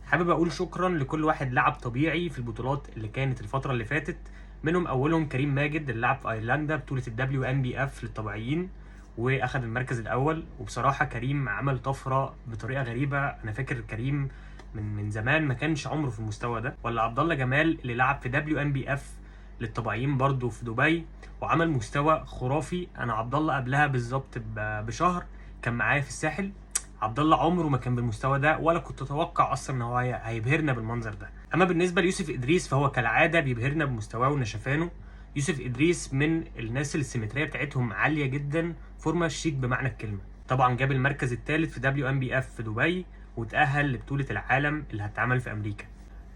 حابب اقول شكرا لكل واحد لعب طبيعي في البطولات اللي كانت الفتره اللي فاتت، منهم اولهم كريم ماجد اللي لعب في ايرلندا بطوله الدبليو ان بي اف للطبيعيين واخد المركز الاول. وبصراحه كريم عمل طفره بطريقه غريبه. انا فاكر كريم من زمان ما كانش عمره في المستوى ده. ولا عبد الله جمال اللي لعب في دبليو ان بي اف للطبيعيين برضه في دبي وعمل مستوى خرافي. انا عبد الله قبلها بالظبط بشهر كان معايا في الساحل. عبد الله عمره ما كان بالمستوى ده، ولا كنت اتوقع اصلا ان هو هيبهرنا بالمنظر ده. اما بالنسبه ليوسف ادريس فهو كالعاده بيبهرنا بمستواه ونشفانه. يوسف ادريس من الناس اللي السيمتريه بتاعتهم عاليه جدا، فورمه شيك بمعنى الكلمه. طبعا جاب المركز الثالث في دبليو ام بي اف في دبي وتاهل لبطوله العالم اللي هتتعمل في امريكا.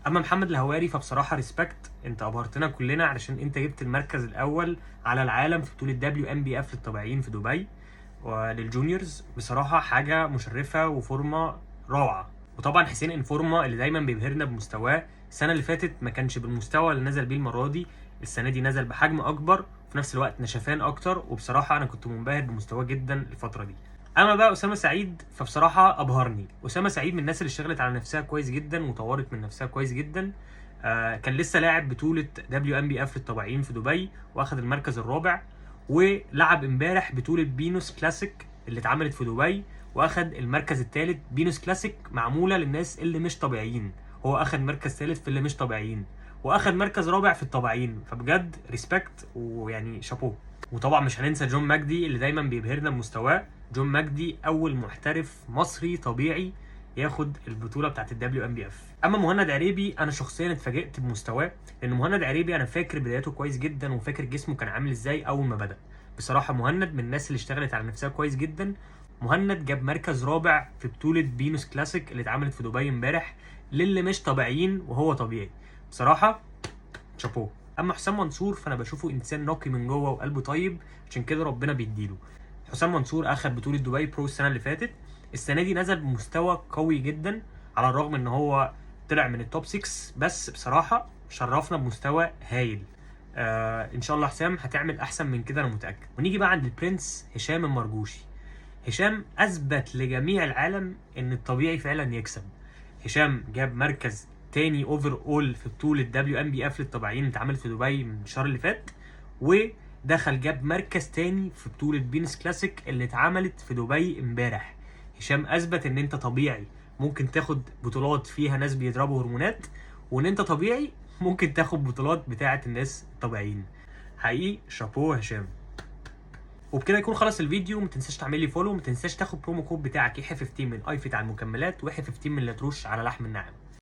اما محمد الهواري فبصراحه ريسبكت، انت ابهرتنا كلنا علشان انت جبت المركز الاول على العالم في بطوله دبليو ام بي اف للطبيعيين في دبي وللجونيورز. بصراحه حاجه مشرفه وفورمه روعه. وطبعا حسين انفورما اللي دايما بيبهرنا بمستواه. السنه اللي فاتت ما كانش بالمستوى اللي نزل بيه المره دي، السنه دي نزل بحجم اكبر وفي نفس الوقت نشفان اكتر، وبصراحه انا كنت منبهر بمستواه جدا الفتره دي. اما بقى اسامه سعيد فبصراحه ابهرني. اسامه سعيد من الناس اللي اشتغلت على نفسها كويس جدا وطورت من نفسها كويس جدا. كان لسه لاعب بطوله دبليو ام بي اف للطبيعيين في دبي واخد المركز الرابع، ولعب امبارح بطوله بينوس كلاسيك اللي اتعملت في دبي واخد المركز الثالث. بينوس كلاسيك معموله للناس اللي مش طبيعيين، هو اخد مركز ثالث في اللي مش طبيعيين واخد مركز رابع في الطبيعيين، فبجد ريسبكت ويعني شابوه. وطبعا مش هننسى جون مجدي اللي دايما بيبهرنا بمستواه. جون مجدي اول محترف مصري طبيعي ياخد البطوله بتاعت الدبليو ام بي اف. اما مهند عريبي انا شخصيا اتفاجئت بمستواه، لان مهند عريبي انا فاكر بداياته كويس جدا وفاكر جسمه كان عامل ازاي اول ما بدا. بصراحه مهند من الناس اللي اشتغلت على نفسها كويس جدا. مهند جاب مركز رابع في بطوله بينوس كلاسيك اللي اتعملت في دبي امبارح للي مش طبيعيين وهو طبيعي. بصراحه شابوه. اما حسام منصور فانا بشوفه انسان نقي من جوه وقلبه طيب، عشان كده ربنا بيديله. حسام منصور اخد بطوله دبي برو السنه اللي فاتت، السنه دي نزل بمستوى قوي جدا على الرغم ان هو طلع من التوب 6، بس بصراحه شرفنا بمستوى هايل. ان شاء الله حسام هتعمل احسن من كده انا متاكد. ونيجي بقى عند البرنس هشام المرجوشي. هشام اثبت لجميع العالم ان الطبيعي فعلا يكسب. هشام جاب مركز تاني اوفر اول في بطوله دبليو ام بي اف للطبيعيين اللي اتعملت في دبي من الشهر اللي فات، ودخل جاب مركز تاني في بطوله بينس كلاسيك اللي اتعملت في دبي امبارح. هشام اثبت ان انت طبيعي ممكن تاخد بطولات فيها ناس بيضربوا هرمونات، وان انت طبيعي ممكن تاخد بطولات بتاعه الناس الطبيعيين. حقيقي شابوه هشام. وبكده يكون خلص الفيديو. ما تنساش تعمل لي فولو، وما تنساش تاخد برومو كود بتاعك يحيى 15 من ايفيت على المكملات ويحيى 15 من لاتروش على لحم النعام.